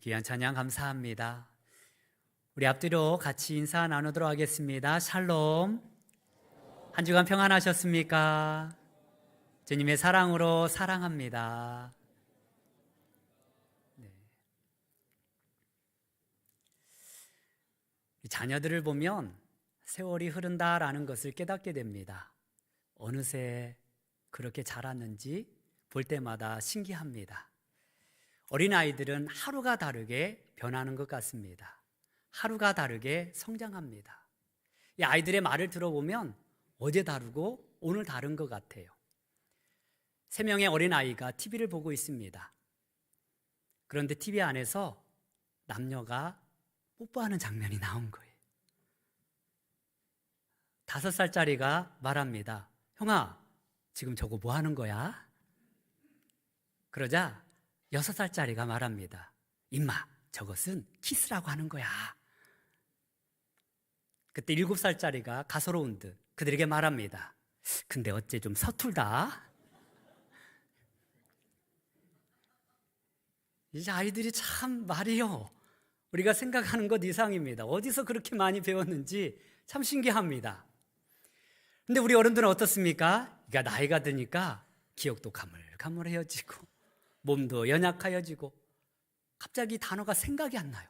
귀한 찬양 감사합니다. 우리 앞뒤로 같이 인사 나누도록 하겠습니다. 샬롬. 한 주간 평안하셨습니까? 주님의 사랑으로 사랑합니다. 자녀들을 보면 세월이 흐른다라는 것을 깨닫게 됩니다. 어느새 그렇게 자랐는지 볼 때마다 신기합니다. 어린아이들은 하루가 다르게 변하는 것 같습니다. 하루가 다르게 성장합니다. 이 아이들의 말을 들어보면 어제 다르고 오늘 다른 것 같아요. 3명의 어린아이가 TV를 보고 있습니다. 그런데 TV 안에서 남녀가 뽀뽀하는 장면이 나온 거예요. 5살짜리가 말합니다. 형아, 지금 저거 뭐 하는 거야? 그러자 6살짜리가 말합니다. 임마, 저것은 키스라고 하는 거야. 그때 7살짜리가 가소로운 듯 그들에게 말합니다. 근데 어째 좀 서툴다? 이제 아이들이 참 말이요, 우리가 생각하는 것 이상입니다. 어디서 그렇게 많이 배웠는지 참 신기합니다. 근데 우리 어른들은 어떻습니까? 그러니까 나이가 드니까 기억도 가물가물해지고 몸도 연약해지고 갑자기 단어가 생각이 안 나요.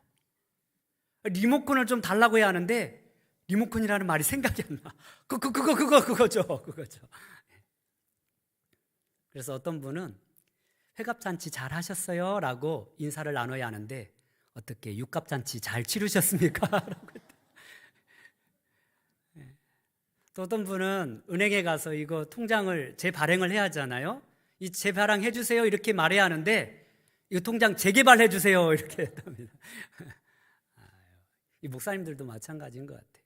리모컨을 좀 달라고 해야 하는데 리모컨이라는 말이 생각이 안 나. 그거죠. 그래서 어떤 분은 회갑잔치 잘 하셨어요? 라고 인사를 나눠야 하는데 어떻게 육갑잔치 잘 치르셨습니까? 또 어떤 분은 은행에 가서 이거 통장을 재발행을 해야 하잖아요. 이 재발행해 주세요 이렇게 말해야 하는데 이 통장 재개발해 주세요 이렇게 했답니다. 이 목사님들도 마찬가지인 것 같아요.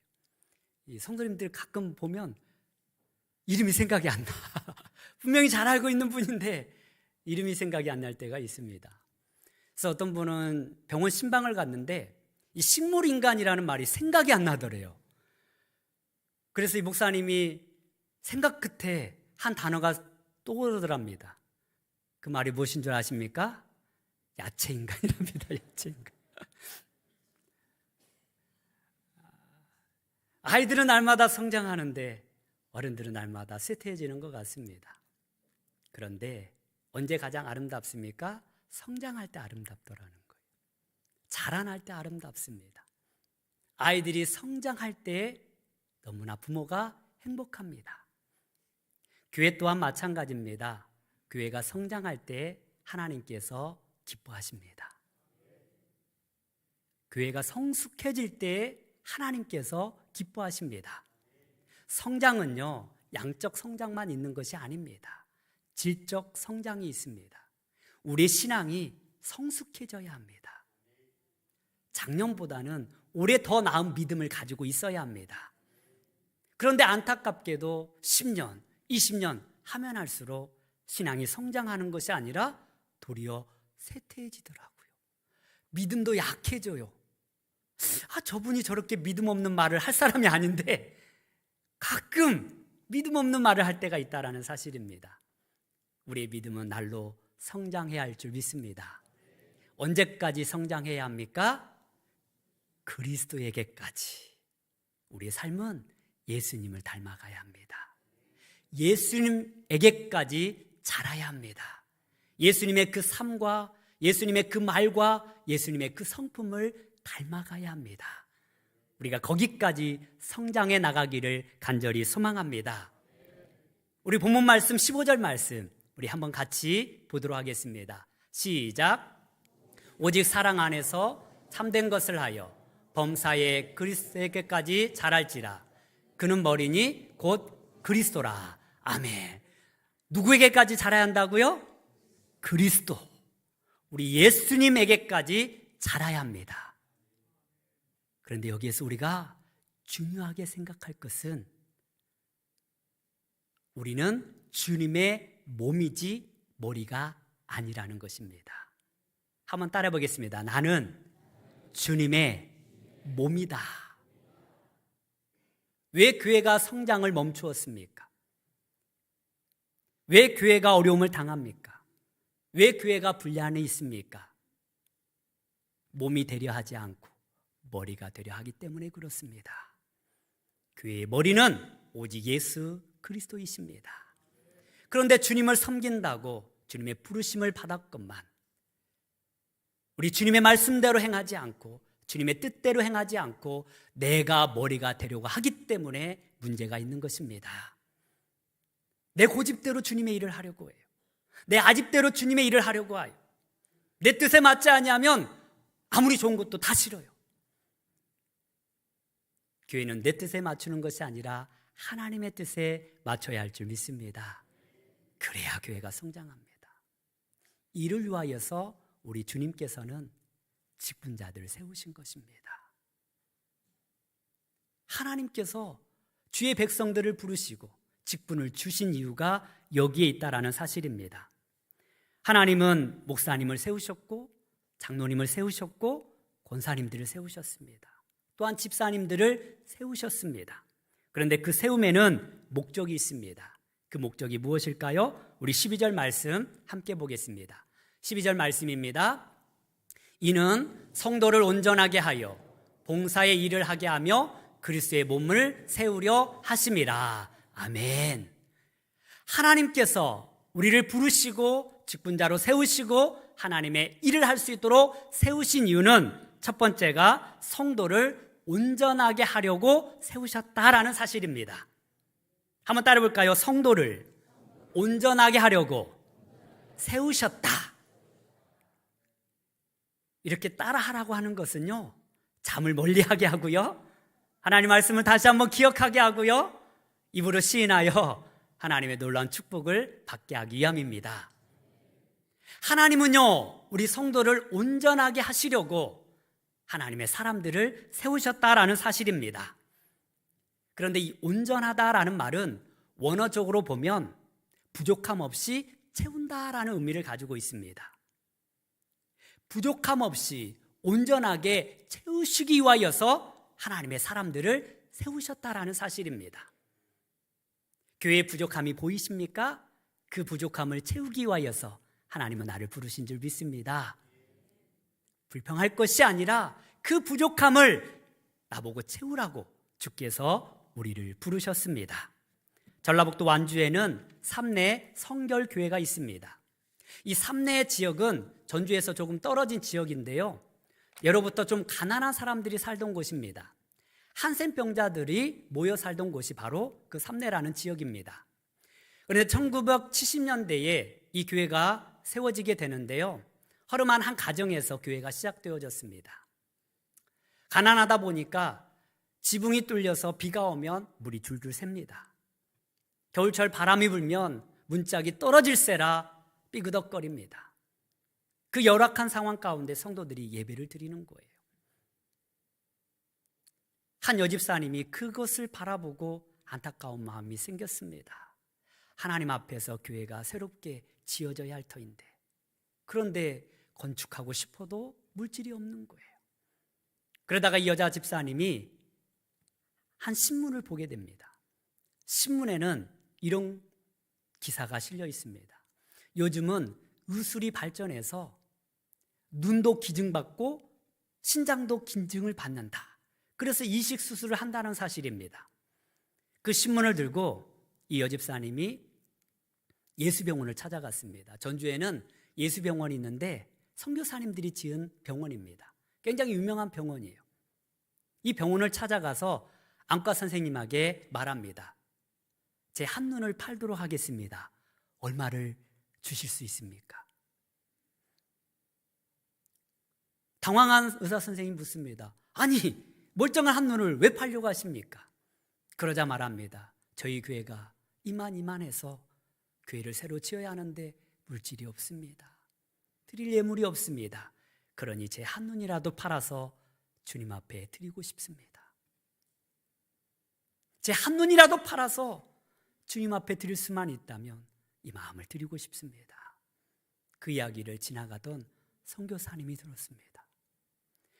이 성도님들 가끔 보면 이름이 생각이 안 나. 분명히 잘 알고 있는 분인데 이름이 생각이 안 날 때가 있습니다. 그래서 어떤 분은 병원 신방을 갔는데 이 식물인간이라는 말이 생각이 안 나더래요. 그래서 이 목사님이 생각 끝에 한 단어가 떠오르더랍니다. 그 말이 무엇인 줄 아십니까? 야채인간이랍니다. 야채인간. 아이들은 날마다 성장하는데 어른들은 날마다 쇠퇴해지는 것 같습니다. 그런데 언제 가장 아름답습니까? 성장할 때 아름답더라는 거예요. 자라날 때 아름답습니다. 아이들이 성장할 때 너무나 부모가 행복합니다. 교회 또한 마찬가지입니다. 교회가 성장할 때 하나님께서 기뻐하십니다. 교회가 성숙해질 때 하나님께서 기뻐하십니다. 성장은요, 양적 성장만 있는 것이 아닙니다. 질적 성장이 있습니다. 우리의 신앙이 성숙해져야 합니다. 작년보다는 올해 더 나은 믿음을 가지고 있어야 합니다. 그런데 안타깝게도 10년, 20년 하면 할수록 신앙이 성장하는 것이 아니라 도리어 쇠퇴해지더라고요. 믿음도 약해져요. 저분이 저렇게 믿음 없는 말을 할 사람이 아닌데 가끔 믿음 없는 말을 할 때가 있다는 사실입니다. 우리의 믿음은 날로 성장해야 할 줄 믿습니다. 언제까지 성장해야 합니까? 그리스도에게까지. 우리의 삶은 예수님을 닮아가야 합니다. 예수님에게까지 자라야 합니다. 예수님의 그 삶과 예수님의 그 말과 예수님의 그 성품을 닮아가야 합니다. 우리가 거기까지 성장해 나가기를 간절히 소망합니다. 우리 본문 말씀 15절 말씀 우리 한번 같이 보도록 하겠습니다. 시작. 오직 사랑 안에서 참된 것을 하여 범사에 그리스도에게까지 자랄지라. 그는 머리니 곧 그리스도라. 아멘. 누구에게까지 자라야 한다고요? 그리스도. 우리 예수님에게까지 자라야 합니다. 그런데 여기에서 우리가 중요하게 생각할 것은 우리는 주님의 몸이지 머리가 아니라는 것입니다. 한번 따라해 보겠습니다. 나는 주님의 몸이다. 왜 교회가 성장을 멈추었습니까? 왜 교회가 어려움을 당합니까? 왜 교회가 불리함이 있습니까? 몸이 되려 하지 않고 머리가 되려 하기 때문에 그렇습니다. 교회의 머리는 오직 예수 그리스도이십니다. 그런데 주님을 섬긴다고 주님의 부르심을 받았건만 우리 주님의 말씀대로 행하지 않고 주님의 뜻대로 행하지 않고 내가 머리가 되려고 하기 때문에 문제가 있는 것입니다. 내 고집대로 주님의 일을 하려고 해요. 내 아집대로 주님의 일을 하려고 해요. 내 뜻에 맞지 아니하면 아무리 좋은 것도 다 싫어요. 교회는 내 뜻에 맞추는 것이 아니라 하나님의 뜻에 맞춰야 할 줄 믿습니다. 그래야 교회가 성장합니다. 이를 위하여서 우리 주님께서는 직분자들을 세우신 것입니다. 하나님께서 주의 백성들을 부르시고 직분을 주신 이유가 여기에 있다라는 사실입니다. 하나님은 목사님을 세우셨고 장로님을 세우셨고 권사님들을 세우셨습니다. 또한 집사님들을 세우셨습니다. 그런데 그 세움에는 목적이 있습니다. 그 목적이 무엇일까요? 우리 12절 말씀 함께 보겠습니다. 12절 말씀입니다. 이는 성도를 온전하게 하여 봉사의 일을 하게 하며 그리스도의 몸을 세우려 하심이라. 아멘. 하나님께서 우리를 부르시고 직분자로 세우시고 하나님의 일을 할 수 있도록 세우신 이유는 첫 번째가 성도를 온전하게 하려고 세우셨다라는 사실입니다. 한번 따라 볼까요? 성도를 온전하게 하려고 세우셨다. 이렇게 따라하라고 하는 것은요, 잠을 멀리하게 하고요, 하나님 말씀을 다시 한번 기억하게 하고요, 입으로 시인하여 하나님의 놀라운 축복을 받게 하기 위함입니다. 하나님은요, 우리 성도를 온전하게 하시려고 하나님의 사람들을 세우셨다라는 사실입니다. 그런데 이 온전하다라는 말은 원어적으로 보면 부족함 없이 채운다라는 의미를 가지고 있습니다. 부족함 없이 온전하게 채우시기 위하여서 하나님의 사람들을 세우셨다라는 사실입니다. 교회의 부족함이 보이십니까? 그 부족함을 채우기 위하여서 하나님은 나를 부르신 줄 믿습니다. 불평할 것이 아니라 그 부족함을 나보고 채우라고 주께서 우리를 부르셨습니다. 전라북도 완주에는 삼내 성결교회가 있습니다. 이 삼내 지역은 전주에서 조금 떨어진 지역인데요, 예로부터 좀 가난한 사람들이 살던 곳입니다. 한센병자들이 모여 살던 곳이 바로 그 삼내라는 지역입니다. 그런데 1970년대에 이 교회가 세워지게 되는데요, 허름한 한 가정에서 교회가 시작되어졌습니다. 가난하다 보니까 지붕이 뚫려서 비가 오면 물이 줄줄 샙니다. 겨울철 바람이 불면 문짝이 떨어질세라 삐그덕거립니다. 그 열악한 상황 가운데 성도들이 예배를 드리는 거예요. 한 여집사님이 그것을 바라보고 안타까운 마음이 생겼습니다. 하나님 앞에서 교회가 새롭게 지어져야 할 터인데, 그런데 건축하고 싶어도 물질이 없는 거예요. 그러다가 이 여자 집사님이 한 신문을 보게 됩니다. 신문에는 이런 기사가 실려 있습니다. 요즘은 의술이 발전해서 눈도 기증받고 신장도 기증을 받는다. 그래서 이식 수술을 한다는 사실입니다. 그 신문을 들고 이 여집사님이 예수병원을 찾아갔습니다. 전주에는 예수병원이 있는데 선교사님들이 지은 병원입니다. 굉장히 유명한 병원이에요. 이 병원을 찾아가서 안과 선생님에게 말합니다. 제 한눈을 팔도록 하겠습니다. 얼마를 주실 수 있습니까? 당황한 의사 선생님이 묻습니다. 아니, 멀쩡한 한눈을 왜 팔려고 하십니까? 그러자 말합니다. 저희 교회가 이만해서 교회를 새로 지어야 하는데 물질이 없습니다. 드릴 예물이 없습니다. 그러니 제 한눈이라도 팔아서 주님 앞에 드리고 싶습니다. 제 한눈이라도 팔아서 주님 앞에 드릴 수만 있다면 이 마음을 드리고 싶습니다. 그 이야기를 지나가던 선교사님이 들었습니다.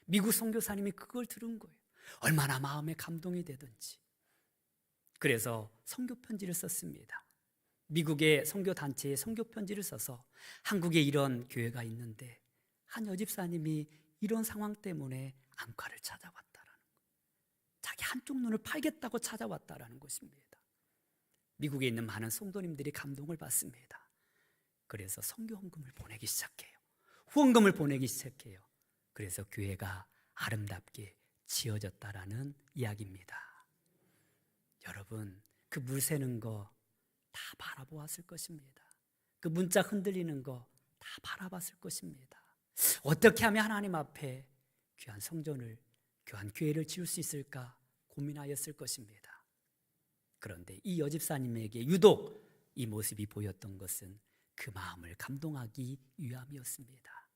미국 선교사님이 그걸 들은 거예요. 얼마나 마음에 감동이 되든지. 그래서 선교 편지를 썼습니다. 미국의 선교 단체에 선교 편지를 써서 한국에 이런 교회가 있는데 한 여집사님이 이런 상황 때문에 안과를 찾아왔다라는 거예요. 자기 한쪽 눈을 팔겠다고 찾아왔다라는 것입니다. 미국에 있는 많은 성도님들이 감동을 받습니다. 그래서 선교 헌금을 보내기 시작해요. 후원금을 보내기 시작해요. 그래서 교회가 아름답게 지어졌다라는 이야기입니다. 여러분, 그 물 새는 거 다 바라보았을 것입니다. 그 문자 흔들리는 거 다 바라봤을 것입니다. 어떻게 하면 하나님 앞에 귀한 성전을, 귀한 교회를 지을 수 있을까 고민하였을 것입니다. 그런데 이 여집사님에게 유독 이 모습이 보였던 것은 그 마음을 감동하기 위함이었습니다.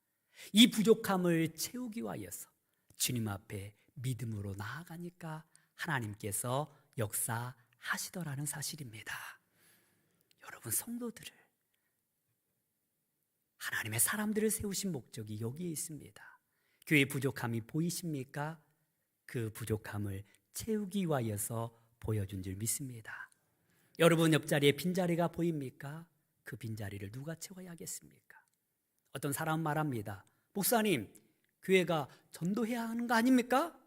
이 부족함을 채우기 위하여서 주님 앞에 믿음으로 나아가니까 하나님께서 역사하시더라는 사실입니다. 여러분, 성도들을, 하나님의 사람들을 세우신 목적이 여기에 있습니다. 교회의 부족함이 보이십니까? 그 부족함을 채우기 위하여서 보여준 줄 믿습니다. 여러분 옆자리에 빈자리가 보입니까? 그 빈자리를 누가 채워야겠습니까? 어떤 사람은 말합니다. 목사님, 교회가 전도해야 하는 거 아닙니까?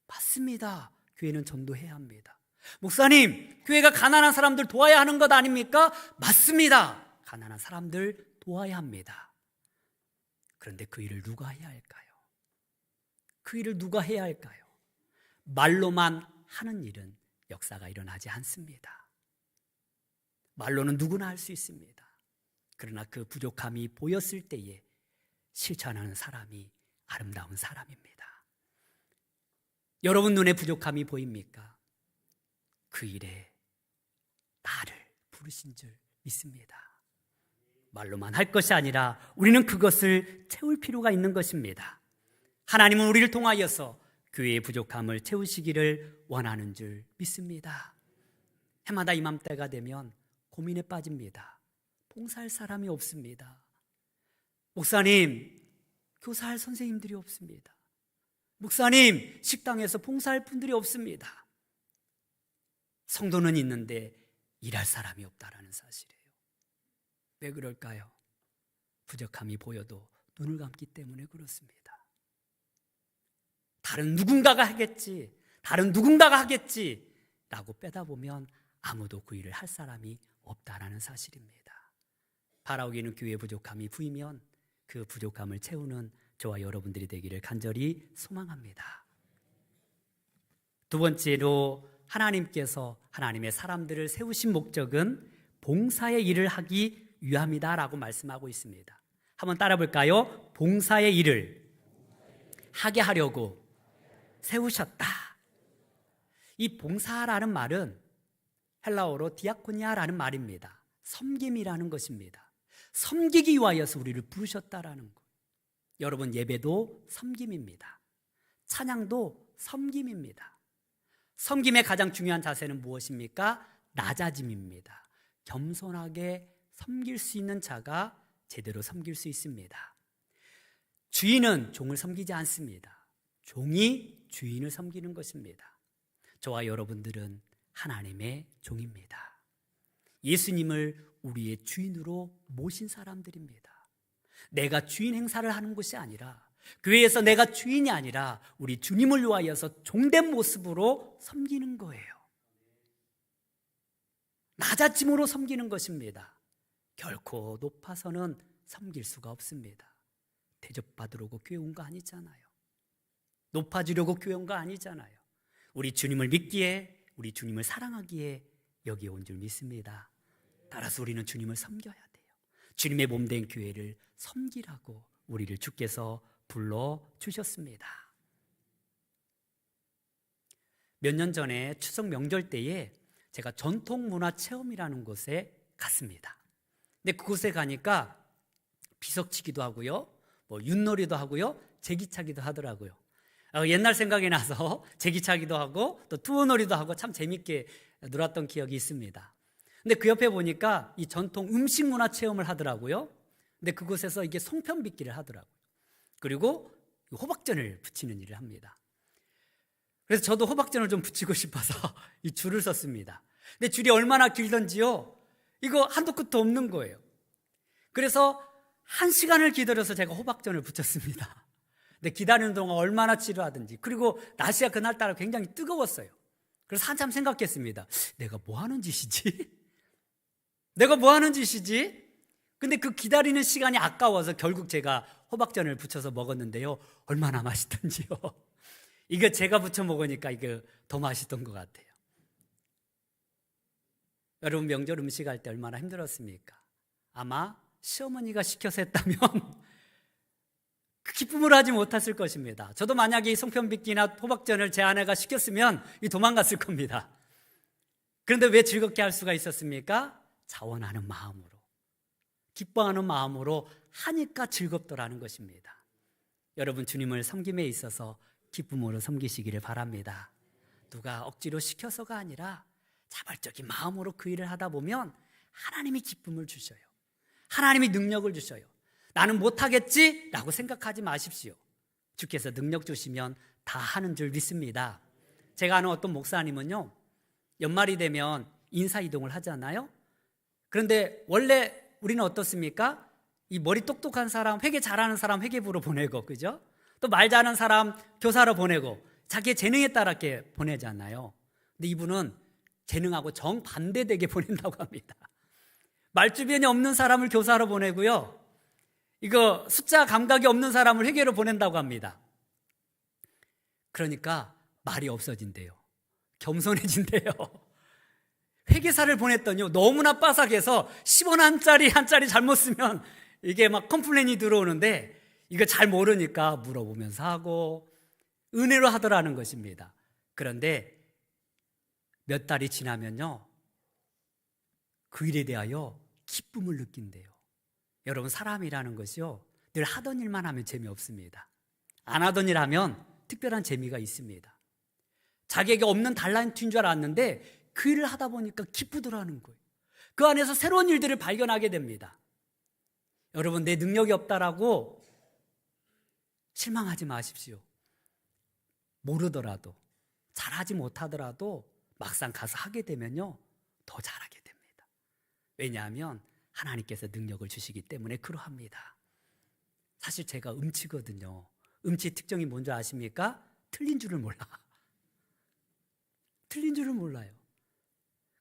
맞습니다. 교회는 전도해야 합니다. 목사님, 교회가 가난한 사람들 도와야 하는 것 아닙니까? 맞습니다. 가난한 사람들 도와야 합니다. 그런데 그 일을 누가 해야 할까요? 그 일을 누가 해야 할까요? 말로만 하는 일은 역사가 일어나지 않습니다. 말로는 누구나 할 수 있습니다. 그러나 그 부족함이 보였을 때에 실천하는 사람이 아름다운 사람입니다. 여러분 눈에 부족함이 보입니까? 그 일에 나를 부르신 줄 믿습니다. 말로만 할 것이 아니라 우리는 그것을 채울 필요가 있는 것입니다. 하나님은 우리를 통하여서 교회의 부족함을 채우시기를 원하는 줄 믿습니다. 해마다 이맘때가 되면 고민에 빠집니다. 봉사할 사람이 없습니다. 목사님, 교사할 선생님들이 없습니다. 목사님, 식당에서 봉사할 분들이 없습니다. 성도는 있는데 일할 사람이 없다라는 사실이에요. 왜 그럴까요? 부족함이 보여도 눈을 감기 때문에 그렇습니다. 다른 누군가가 하겠지, 다른 누군가가 하겠지 라고 빼다 보면 아무도 그 일을 할 사람이 없다라는 사실입니다. 바라오기는 교회의 부족함이 보이면 그 부족함을 채우는 저와 여러분들이 되기를 간절히 소망합니다. 두 번째로 하나님께서 하나님의 사람들을 세우신 목적은 봉사의 일을 하기 위함이다라고 말씀하고 있습니다. 한번 따라 볼까요? 봉사의 일을 하게 하려고 세우셨다. 이 봉사라는 말은 헬라어로 디아코니아라는 말입니다. 섬김이라는 것입니다. 섬기기 위하여서 우리를 부르셨다라는 것. 여러분, 예배도 섬김입니다. 찬양도 섬김입니다. 섬김의 가장 중요한 자세는 무엇입니까? 낮아짐입니다. 겸손하게 섬길 수 있는 자가 제대로 섬길 수 있습니다. 주인은 종을 섬기지 않습니다. 종이 주인을 섬기는 것입니다. 저와 여러분들은 하나님의 종입니다. 예수님을 우리의 주인으로 모신 사람들입니다. 내가 주인 행사를 하는 것이 아니라, 교회에서 내가 주인이 아니라 우리 주님을 위하여서 종된 모습으로 섬기는 거예요. 낮아짐으로 섬기는 것입니다. 결코 높아서는 섬길 수가 없습니다. 대접받으려고 교회 온 거 아니잖아요. 높아지려고 교회 온 거 아니잖아요. 우리 주님을 믿기에, 우리 주님을 사랑하기에 여기에 온 줄 믿습니다. 따라서 우리는 주님을 섬겨야 돼요. 주님의 몸된 교회를 섬기라고 우리를 주께서 불러주셨습니다. 몇 년 전에 추석 명절 때에 제가 전통문화체험이라는 곳에 갔습니다. 근데 그곳에 가니까 비석치기도 하고요, 윷놀이도 하고요, 제기차기도 하더라고요. 옛날 생각이 나서 제기차기도 하고 또 투어놀이도 하고 참 재밌게 놀았던 기억이 있습니다. 근데 그 옆에 보니까 이 전통 음식 문화 체험을 하더라고요. 근데 그곳에서 이게 송편 빚기를 하더라고요. 그리고 호박전을 붙이는 일을 합니다. 그래서 저도 호박전을 좀 붙이고 싶어서 이 줄을 섰습니다. 근데 줄이 얼마나 길던지요, 이거 한도 끝도 없는 거예요. 그래서 1시간을 기다려서 제가 호박전을 붙였습니다. 근데 기다리는 동안 얼마나 지루하든지, 그리고 날씨가 그날따라 굉장히 뜨거웠어요. 그래서 한참 생각했습니다. 내가 뭐 하는 짓이지? 내가 뭐 하는 짓이지? 근데 그 기다리는 시간이 아까워서 결국 제가 호박전을 부쳐서 먹었는데요, 얼마나 맛있던지요. 이거 제가 부쳐 먹으니까 이거 더 맛있던 것 같아요. 여러분, 명절 음식할 때 얼마나 힘들었습니까? 아마 시어머니가 시켜서 했다면 그 기쁨을 하지 못했을 것입니다. 저도 만약에 이 송편빚기나 호박전을 제 아내가 시켰으면 도망갔을 겁니다. 그런데 왜 즐겁게 할 수가 있었습니까? 자원하는 마음으로, 기뻐하는 마음으로 하니까 즐겁더라는 것입니다. 여러분, 주님을 섬김에 있어서 기쁨으로 섬기시기를 바랍니다. 누가 억지로 시켜서가 아니라 자발적인 마음으로 그 일을 하다 보면 하나님이 기쁨을 주셔요. 하나님이 능력을 주셔요. 나는 못하겠지? 라고 생각하지 마십시오. 주께서 능력 주시면 다 하는 줄 믿습니다. 제가 아는 어떤 목사님은요, 연말이 되면 인사이동을 하잖아요. 그런데 원래 우리는 어떻습니까? 이 머리 똑똑한 사람, 회계 잘하는 사람 회계부로 보내고, 그죠? 또 말 잘하는 사람 교사로 보내고, 자기의 재능에 따라 이렇게 보내잖아요. 근데 이분은 재능하고 정반대되게 보낸다고 합니다. 말주변이 없는 사람을 교사로 보내고요, 이거 숫자 감각이 없는 사람을 회계로 보낸다고 합니다. 그러니까 말이 없어진대요. 겸손해진대요. 회계사를 보냈더니 너무나 빠삭해서 10원 한 짜리 잘못 쓰면 이게 막 컴플레인이 들어오는데, 이거 잘 모르니까 물어보면서 하고 은혜로 하더라는 것입니다. 그런데 몇 달이 지나면요, 그 일에 대하여 기쁨을 느낀대요. 여러분, 사람이라는 것이요, 늘 하던 일만 하면 재미없습니다. 안 하던 일 하면 특별한 재미가 있습니다. 자기에게 없는 달란트인 줄 알았는데 그 일을 하다 보니까 기쁘더라는 거예요. 그 안에서 새로운 일들을 발견하게 됩니다. 여러분, 내 능력이 없다라고 실망하지 마십시오. 모르더라도, 잘하지 못하더라도 막상 가서 하게 되면요, 더 잘하게 됩니다. 왜냐하면 하나님께서 능력을 주시기 때문에 그러합니다. 사실 제가 음치거든요. 음치의 특징이 뭔지 아십니까? 틀린 줄을 몰라. 틀린 줄을 몰라요.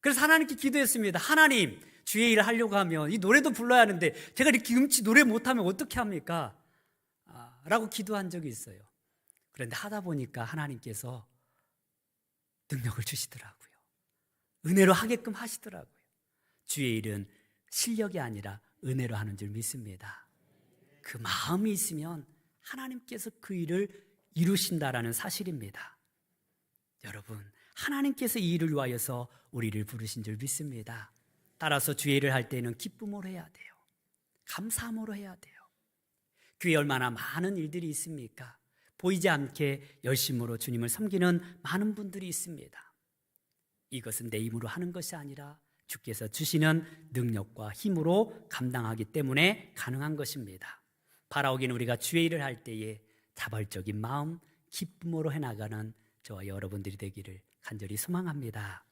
그래서 하나님께 기도했습니다. 하나님, 주의 일을 하려고 하면 이 노래도 불러야 하는데 제가 이렇게 음치 노래 못하면 어떻게 합니까? 라고 기도한 적이 있어요. 그런데 하다 보니까 하나님께서 능력을 주시더라고요. 은혜로 하게끔 하시더라고요. 주의 일은 실력이 아니라 은혜로 하는 줄 믿습니다. 그 마음이 있으면 하나님께서 그 일을 이루신다라는 사실입니다. 여러분, 하나님께서 이 일을 위하여서 우리를 부르신 줄 믿습니다. 따라서 주의 일을 할 때는 기쁨으로 해야 돼요. 감사함으로 해야 돼요. 교회에 얼마나 많은 일들이 있습니까? 보이지 않게 열심으로 주님을 섬기는 많은 분들이 있습니다. 이것은 내 힘으로 하는 것이 아니라 주께서 주시는 능력과 힘으로 감당하기 때문에 가능한 것입니다. 바라오기는 우리가 주의 일을 할 때에 자발적인 마음, 기쁨으로 해나가는 저와 여러분들이 되기를 간절히 소망합니다.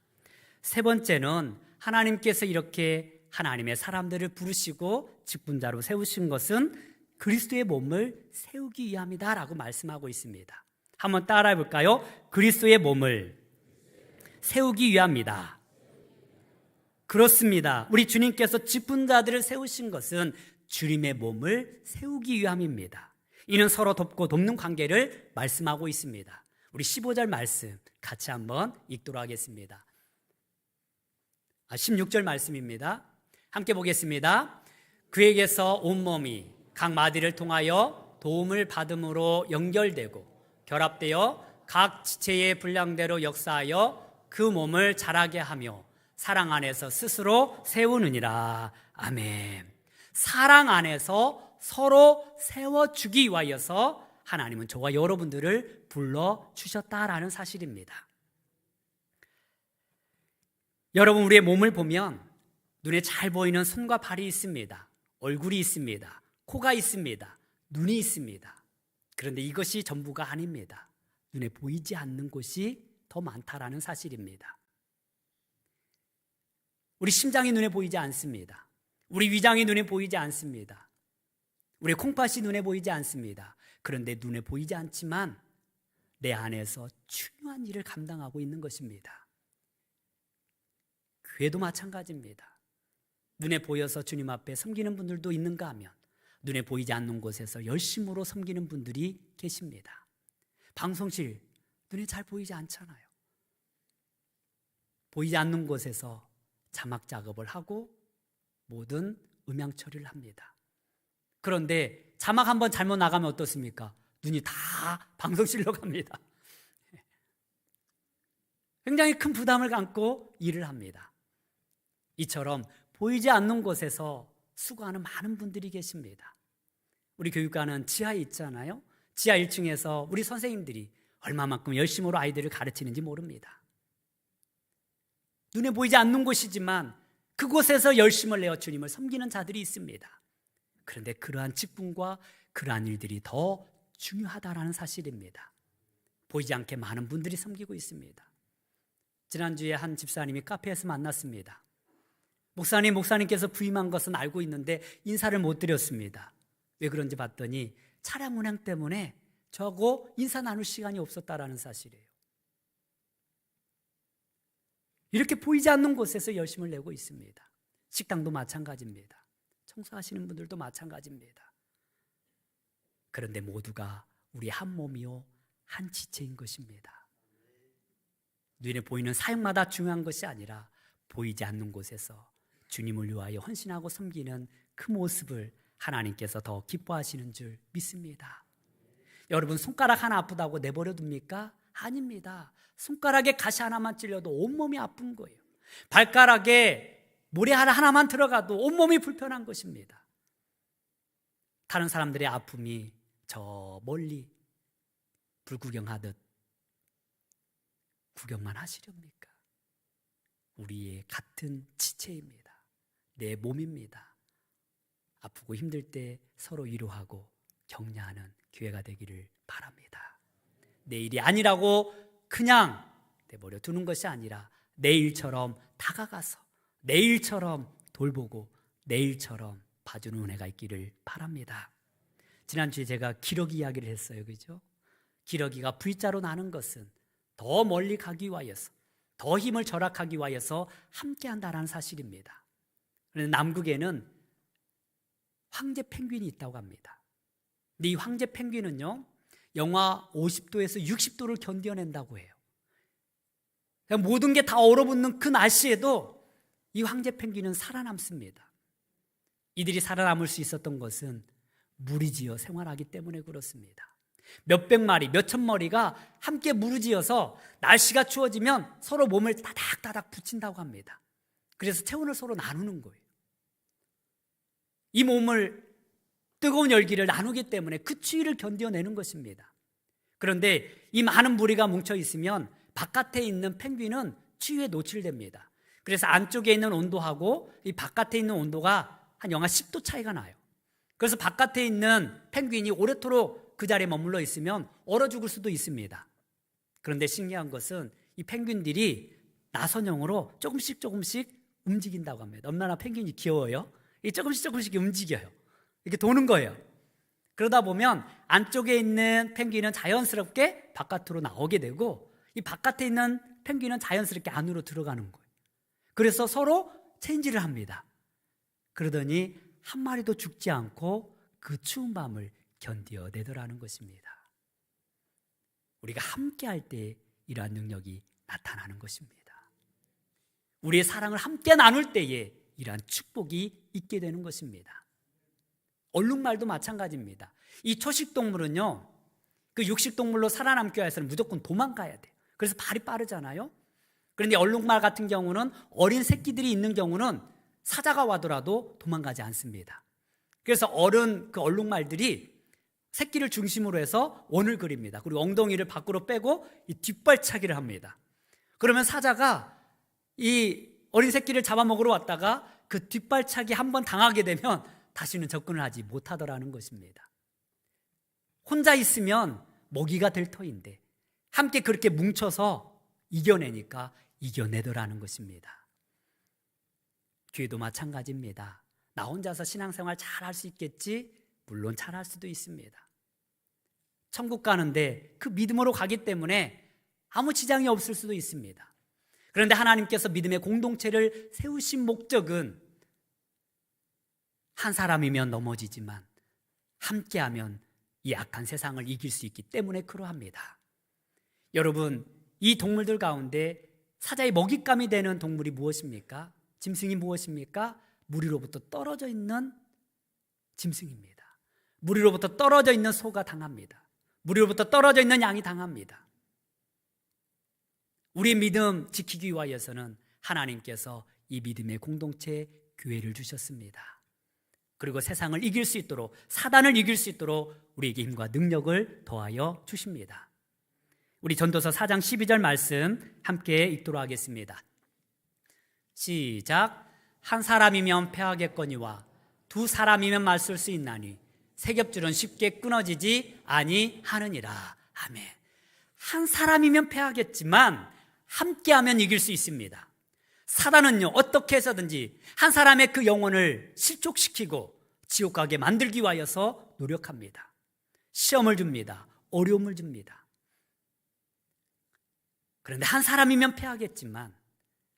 세 번째는 하나님께서 이렇게 하나님의 사람들을 부르시고 직분자로 세우신 것은 그리스도의 몸을 세우기 위함이다 라고 말씀하고 있습니다. 한번 따라해 볼까요? 그리스도의 몸을 세우기 위함이다. 그렇습니다. 우리 주님께서 직분자들을 세우신 것은 주님의 몸을 세우기 위함입니다. 이는 서로 돕고 돕는 관계를 말씀하고 있습니다. 우리 15절 말씀 같이 한번 읽도록 하겠습니다. 16절 말씀입니다. 함께 보겠습니다. 그에게서 온몸이 각 마디를 통하여 도움을 받음으로 연결되고 결합되어 각 지체의 분량대로 역사하여 그 몸을 자라게 하며 사랑 안에서 스스로 세우느니라. 아멘. 사랑 안에서 서로 세워주기 위하여서 하나님은 저와 여러분들을 불러주셨다라는 사실입니다. 여러분, 우리의 몸을 보면 눈에 잘 보이는 손과 발이 있습니다. 얼굴이 있습니다. 코가 있습니다. 눈이 있습니다. 그런데 이것이 전부가 아닙니다. 눈에 보이지 않는 곳이 더 많다라는 사실입니다. 우리 심장이 눈에 보이지 않습니다. 우리 위장이 눈에 보이지 않습니다. 우리 콩팥이 눈에 보이지 않습니다. 그런데 눈에 보이지 않지만 내 안에서 중요한 일을 감당하고 있는 것입니다. 교회도 마찬가지입니다. 눈에 보여서 주님 앞에 섬기는 분들도 있는가 하면 눈에 보이지 않는 곳에서 열심으로 섬기는 분들이 계십니다. 방송실 눈에 잘 보이지 않잖아요. 보이지 않는 곳에서 자막 작업을 하고 모든 음향 처리를 합니다. 그런데 자막 한번 잘못 나가면 어떻습니까? 눈이 다 방송실로 갑니다. 굉장히 큰 부담을 안고 일을 합니다. 이처럼 보이지 않는 곳에서 수고하는 많은 분들이 계십니다. 우리 교육과는 지하에 있잖아요. 지하 1층에서 우리 선생님들이 얼마만큼 열심으로 아이들을 가르치는지 모릅니다. 눈에 보이지 않는 곳이지만 그곳에서 열심을 내어 주님을 섬기는 자들이 있습니다. 그런데 그러한 직분과 그러한 일들이 더 중요하다라는 사실입니다. 보이지 않게 많은 분들이 섬기고 있습니다. 지난주에 한 집사님이 카페에서 만났습니다. 목사님께서 부임한 것은 알고 있는데 인사를 못 드렸습니다. 왜 그런지 봤더니 차량 운행 때문에 저하고 인사 나눌 시간이 없었다라는 사실이에요. 이렇게 보이지 않는 곳에서 열심을 내고 있습니다. 식당도 마찬가지입니다. 청소하시는 분들도 마찬가지입니다. 그런데 모두가 우리 한 몸이요 한 지체인 것입니다. 눈에 보이는 사역마다 중요한 것이 아니라 보이지 않는 곳에서 주님을 위하여 헌신하고 섬기는 그 모습을 하나님께서 더 기뻐하시는 줄 믿습니다. 여러분, 손가락 하나 아프다고 내버려 둡니까? 아닙니다. 손가락에 가시 하나만 찔려도 온몸이 아픈 거예요. 발가락에 모래 하나만 들어가도 온몸이 불편한 것입니다. 다른 사람들의 아픔이 저 멀리 불구경하듯 구경만 하시렵니까? 우리의 같은 지체입니다. 내 몸입니다. 아프고 힘들 때 서로 위로하고 격려하는 교회가 되기를 바랍니다. 내 일이 아니라고 그냥 내버려 두는 것이 아니라 내 일처럼 다가가서 내 일처럼 돌보고 내 일처럼 봐주는 은혜가 있기를 바랍니다. 지난주에 제가 기러기 이야기를 했어요. 그죠? 기러기가 V자로 나는 것은 더 멀리 가기 위하여서 더 힘을 절약하기 위하여서 함께한다는 사실입니다. 그런데 남극에는 황제 펭귄이 있다고 합니다. 근데 이 황제 펭귄은요 영하 50도에서 60도를 견뎌낸다고 해요. 모든 게 다 얼어붙는 그 날씨에도 이 황제 펭귄은 살아남습니다. 이들이 살아남을 수 있었던 것은 무리지어 생활하기 때문에 그렇습니다. 몇백 마리, 몇천 마리가 함께 무리지어서 날씨가 추워지면 서로 몸을 따닥따닥 붙인다고 합니다. 그래서 체온을 서로 나누는 거예요. 이 몸을 뜨거운 열기를 나누기 때문에 그 추위를 견뎌내는 것입니다. 그런데 이 많은 무리가 뭉쳐 있으면 바깥에 있는 펭귄은 추위에 노출됩니다. 그래서 안쪽에 있는 온도하고 이 바깥에 있는 온도가 한 영하 10도 차이가 나요. 그래서 바깥에 있는 펭귄이 오래도록 그 자리에 머물러 있으면 얼어 죽을 수도 있습니다. 그런데 신기한 것은 이 펭귄들이 나선형으로 조금씩 움직인다고 합니다. 얼마나 펭귄이 귀여워요. 조금씩 움직여요. 이렇게 도는 거예요. 그러다 보면 안쪽에 있는 펭귄은 자연스럽게 바깥으로 나오게 되고 이 바깥에 있는 펭귄은 자연스럽게 안으로 들어가는 거예요. 그래서 서로 체인지를 합니다. 그러더니 한 마리도 죽지 않고 그 추운 밤을 견뎌내더라는 것입니다. 우리가 함께할 때 이러한 능력이 나타나는 것입니다. 우리의 사랑을 함께 나눌 때에 이러한 축복이 있게 되는 것입니다. 얼룩말도 마찬가지입니다. 이 초식동물은요 그 육식동물로 살아남기 위해서는 무조건 도망가야 돼요. 그래서 발이 빠르잖아요. 그런데 얼룩말 같은 경우는 어린 새끼들이 있는 경우는 사자가 와더라도 도망가지 않습니다. 그래서 그 얼룩말들이 새끼를 중심으로 해서 원을 그립니다. 그리고 엉덩이를 밖으로 빼고 이 뒷발차기를 합니다. 그러면 사자가 이 어린 새끼를 잡아먹으러 왔다가 그 뒷발차기 한번 당하게 되면 다시는 접근을 하지 못하더라는 것입니다. 혼자 있으면 먹이가 될 터인데 함께 그렇게 뭉쳐서 이겨내니까 이겨내더라는 것입니다. 교회도 마찬가지입니다. 나 혼자서 신앙생활 잘 할 수 있겠지? 물론 잘 할 수도 있습니다. 천국 가는데 그 믿음으로 가기 때문에 아무 지장이 없을 수도 있습니다. 그런데 하나님께서 믿음의 공동체를 세우신 목적은 한 사람이면 넘어지지만 함께하면 이 악한 세상을 이길 수 있기 때문에 그러합니다. 여러분, 이 동물들 가운데 사자의 먹잇감이 되는 동물이 무엇입니까? 짐승이 무엇입니까? 무리로부터 떨어져 있는 짐승입니다. 무리로부터 떨어져 있는 소가 당합니다. 무리로부터 떨어져 있는 양이 당합니다. 우리의 믿음 지키기 위하여서는 하나님께서 이 믿음의 공동체 교회를 주셨습니다. 그리고 세상을 이길 수 있도록, 사단을 이길 수 있도록 우리에게 힘과 능력을 더하여 주십니다. 우리 전도서 4장 12절 말씀 함께 읽도록 하겠습니다. 시작. 한 사람이면 패하겠거니와 두 사람이면 맞설 수 있나니 세 겹줄은 쉽게 끊어지지 아니하느니라. 아멘. 한 사람이면 패하겠지만 함께하면 이길 수 있습니다. 사단은요, 어떻게 해서든지 한 사람의 그 영혼을 실족시키고 지옥 가게 만들기 위하여서 노력합니다. 시험을 줍니다. 어려움을 줍니다. 그런데 한 사람이면 패하겠지만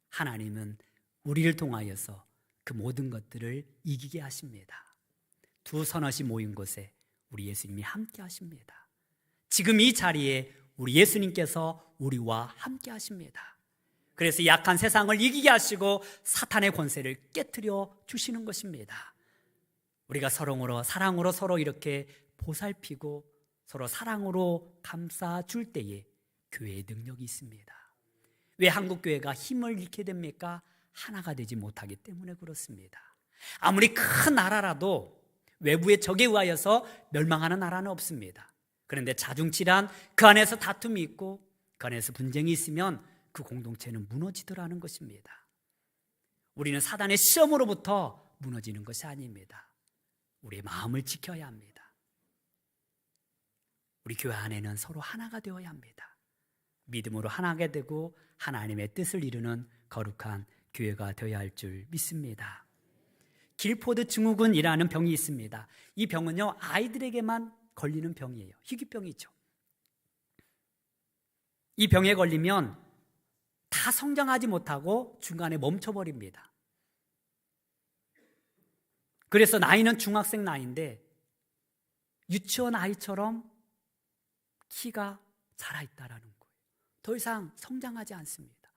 하나님은 우리를 통하여서 그 모든 것들을 이기게 하십니다. 두 서너시 모인 곳에 우리 예수님이 함께 하십니다. 지금 이 자리에 우리 예수님께서 우리와 함께 하십니다. 그래서 약한 세상을 이기게 하시고 사탄의 권세를 깨트려 주시는 것입니다. 우리가 사랑으로 서로 이렇게 보살피고 서로 사랑으로 감싸줄 때에 교회의 능력이 있습니다. 왜 한국교회가 힘을 잃게 됩니까? 하나가 되지 못하기 때문에 그렇습니다. 아무리 큰 나라라도 외부의 적에 의하여서 멸망하는 나라는 없습니다. 그런데 자중질환, 그 안에서 다툼이 있고 그 안에서 분쟁이 있으면 그 공동체는 무너지더라는 것입니다. 우리는 사단의 시험으로부터 무너지는 것이 아닙니다. 우리의 마음을 지켜야 합니다. 우리 교회 안에는 서로 하나가 되어야 합니다. 믿음으로 하나가 되고 하나님의 뜻을 이루는 거룩한 교회가 되어야 할 줄 믿습니다. 길포드 증후군이라는 병이 있습니다. 이 병은요, 아이들에게만 걸리는 병이에요. 희귀병이죠. 이 병에 걸리면 다 성장하지 못하고 중간에 멈춰버립니다. 그래서 나이는 중학생 나이인데 유치원 아이처럼 키가 자라있다라는 거예요. 더 이상 성장하지 않습니다.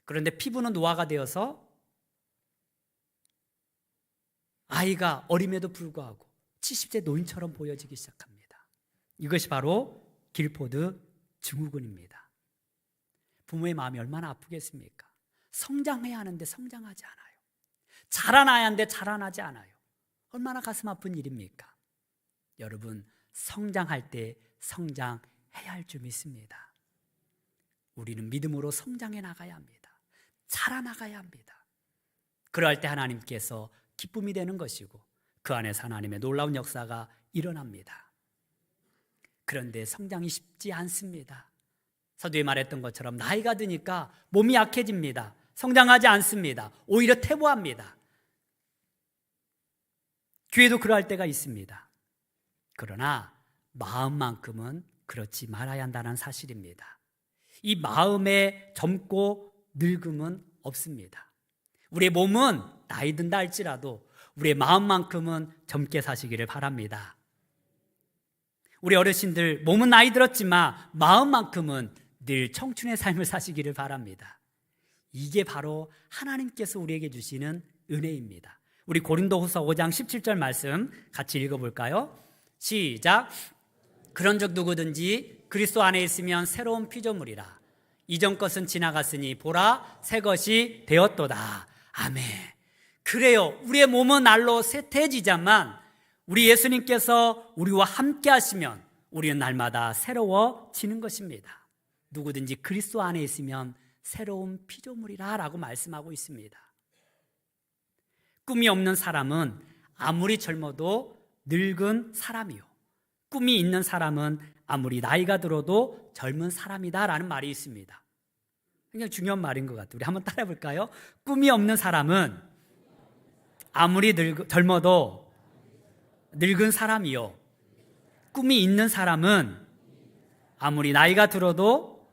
그런데 피부는 노화가 되어서 아이가 어림에도 불구하고 70세 노인처럼 보여지기 시작합니다. 이것이 바로 길포드 증후군입니다. 부모의 마음이 얼마나 아프겠습니까? 성장해야 하는데 성장하지 않아요. 자라나야 하는데 자라나지 않아요. 얼마나 가슴 아픈 일입니까? 여러분, 성장할 때 성장해야 할 줄 믿습니다. 우리는 믿음으로 성장해 나가야 합니다. 자라나가야 합니다. 그럴 때 하나님께서 기쁨이 되는 것이고 그 안에서 하나님의 놀라운 역사가 일어납니다. 그런데 성장이 쉽지 않습니다. 서두에 말했던 것처럼 나이가 드니까 몸이 약해집니다. 성장하지 않습니다. 오히려 퇴보합니다. 교회도 그러할 때가 있습니다. 그러나 마음만큼은 그렇지 말아야 한다는 사실입니다. 이 마음에 젊고 늙음은 없습니다. 우리의 몸은 나이 든다 할지라도 우리의 마음만큼은 젊게 사시기를 바랍니다. 우리 어르신들 몸은 나이 들었지만 마음만큼은 늘 청춘의 삶을 사시기를 바랍니다. 이게 바로 하나님께서 우리에게 주시는 은혜입니다. 우리 고린도후서 5장 17절 말씀 같이 읽어볼까요? 시작. 그런즉 누구든지 그리스도 안에 있으면 새로운 피조물이라. 이전 것은 지나갔으니 보라 새 것이 되었도다. 아멘. 그래요. 우리의 몸은 날로 쇠퇴해지자만 우리 예수님께서 우리와 함께 하시면 우리는 날마다 새로워지는 것입니다. 누구든지 그리스도 안에 있으면 새로운 피조물이라 라고 말씀하고 있습니다. 꿈이 없는 사람은 아무리 젊어도 늙은 사람이요, 꿈이 있는 사람은 아무리 나이가 들어도 젊은 사람이다 라는 말이 있습니다. 굉장히 중요한 말인 것 같아요. 우리 한번 따라해 볼까요? 꿈이 없는 사람은 아무리 젊어도 늙은 사람이요, 꿈이 있는 사람은 아무리 나이가 들어도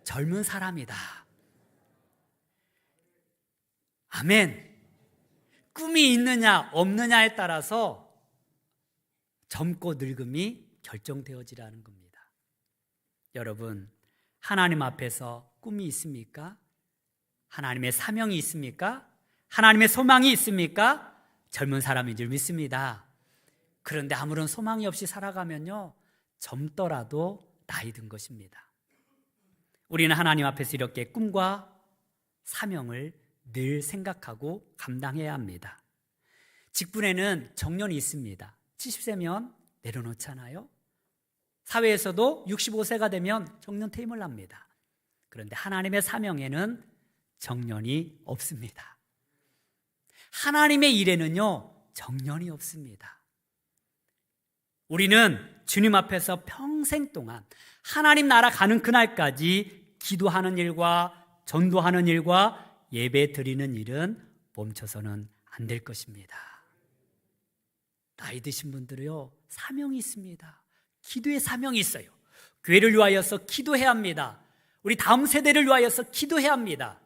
젊은 사람이다. 아멘. 꿈이 있느냐 없느냐에 따라서 젊고 늙음이 결정되어지라는 겁니다. 여러분, 하나님 앞에서 꿈이 있습니까? 하나님의 사명이 있습니까? 하나님의 소망이 있습니까? 젊은 사람인 줄 믿습니다. 그런데 아무런 소망이 없이 살아가면요, 젊더라도 나이 든 것입니다. 우리는 하나님 앞에서 이렇게 꿈과 사명을 늘 생각하고 감당해야 합니다. 직분에는 정년이 있습니다. 70세면 내려놓잖아요. 사회에서도 65세가 되면 정년 퇴임을 합니다. 그런데 하나님의 사명에는 정년이 없습니다. 하나님의 일에는요, 정년이 없습니다. 우리는 주님 앞에서 평생 동안 하나님 나라 가는 그날까지 기도하는 일과 전도하는 일과 예배 드리는 일은 멈춰서는 안 될 것입니다. 나이 드신 분들은요, 사명이 있습니다. 기도의 사명이 있어요. 교회를 위하여서 기도해야 합니다. 우리 다음 세대를 위하여서 기도해야 합니다.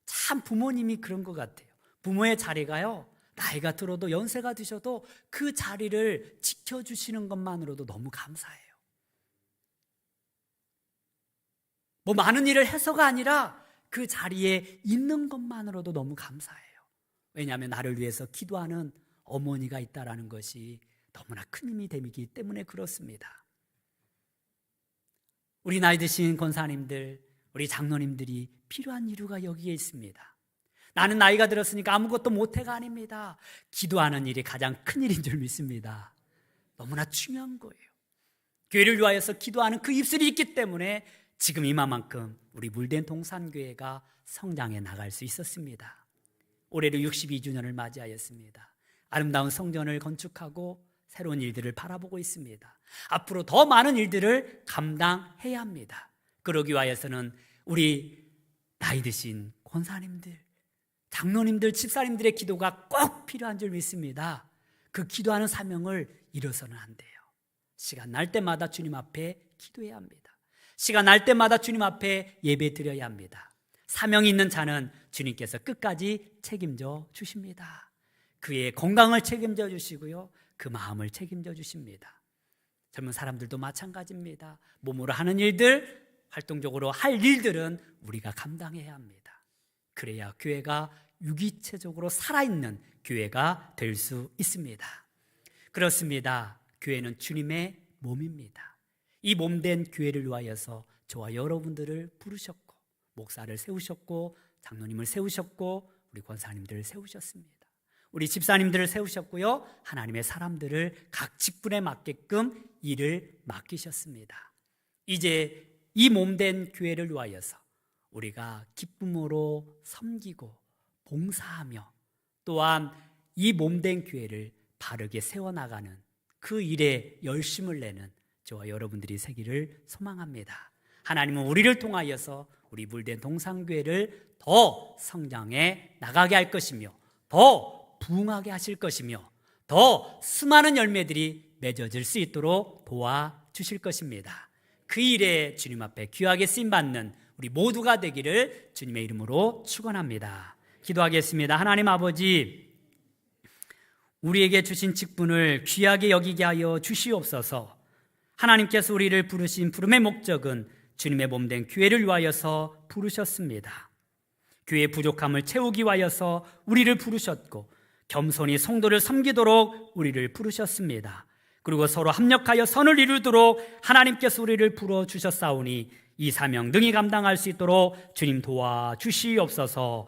참 부모님이 그런 것 같아요. 부모의 자리가요, 나이가 들어도 연세가 드셔도 그 자리를 지켜주시는 것만으로도 너무 감사해요. 뭐 많은 일을 해서가 아니라 그 자리에 있는 것만으로도 너무 감사해요. 왜냐하면 나를 위해서 기도하는 어머니가 있다라는 것이 너무나 큰 힘이 되기 때문에 그렇습니다. 우리 나이 드신 권사님들, 우리 장로님들이 필요한 이유가 여기에 있습니다. 나는 나이가 들었으니까 아무것도 못해가 아닙니다. 기도하는 일이 가장 큰 일인 줄 믿습니다. 너무나 중요한 거예요. 교회를 위하여서 기도하는 그 입술이 있기 때문에 지금 이만큼 우리 물된 동산교회가 성장해 나갈 수 있었습니다. 올해로 62주년을 맞이하였습니다. 아름다운 성전을 건축하고 새로운 일들을 바라보고 있습니다. 앞으로 더 많은 일들을 감당해야 합니다. 그러기 위하여서는 우리 나이 드신 권사님들, 장로님들, 집사님들의 기도가 꼭 필요한 줄 믿습니다. 그 기도하는 사명을 잃어서는 안 돼요. 시간 날 때마다 주님 앞에 기도해야 합니다. 시간 날 때마다 주님 앞에 예배 드려야 합니다. 사명이 있는 자는 주님께서 끝까지 책임져 주십니다. 그의 건강을 책임져 주시고요, 그 마음을 책임져 주십니다. 젊은 사람들도 마찬가지입니다. 몸으로 하는 일들, 활동적으로 할 일들은 우리가 감당해야 합니다. 그래야 교회가 유기체적으로 살아있는 교회가 될 수 있습니다. 그렇습니다. 교회는 주님의 몸입니다. 이 몸된 교회를 위하여서 저와 여러분들을 부르셨고, 목사를 세우셨고, 장로님을 세우셨고, 우리 권사님들을 세우셨습니다. 우리 집사님들을 세우셨고요, 하나님의 사람들을 각 직분에 맞게끔 일을 맡기셨습니다. 이제 이 몸된 교회를 위하여서 우리가 기쁨으로 섬기고 봉사하며 또한 이 몸된 교회를 바르게 세워나가는 그 일에 열심을 내는 저와 여러분들이 되기를 소망합니다. 하나님은 우리를 통하여서 우리 물된 동산교회를 더 성장해 나가게 할 것이며, 더 부흥하게 하실 것이며, 더 수많은 열매들이 맺어질 수 있도록 도와주실 것입니다. 그 일에 주님 앞에 귀하게 쓰임받는 우리 모두가 되기를 주님의 이름으로 축원합니다. 기도하겠습니다. 하나님 아버지, 우리에게 주신 직분을 귀하게 여기게 하여 주시옵소서. 하나님께서 우리를 부르신 부름의 목적은 주님의 몸된 교회를 위하여서 부르셨습니다. 교회의 부족함을 채우기 위하여서 우리를 부르셨고, 겸손히 성도를 섬기도록 우리를 부르셨습니다. 그리고 서로 합력하여 선을 이루도록 하나님께서 우리를 불러주셨사오니 이 사명 능히 감당할 수 있도록 주님 도와주시옵소서.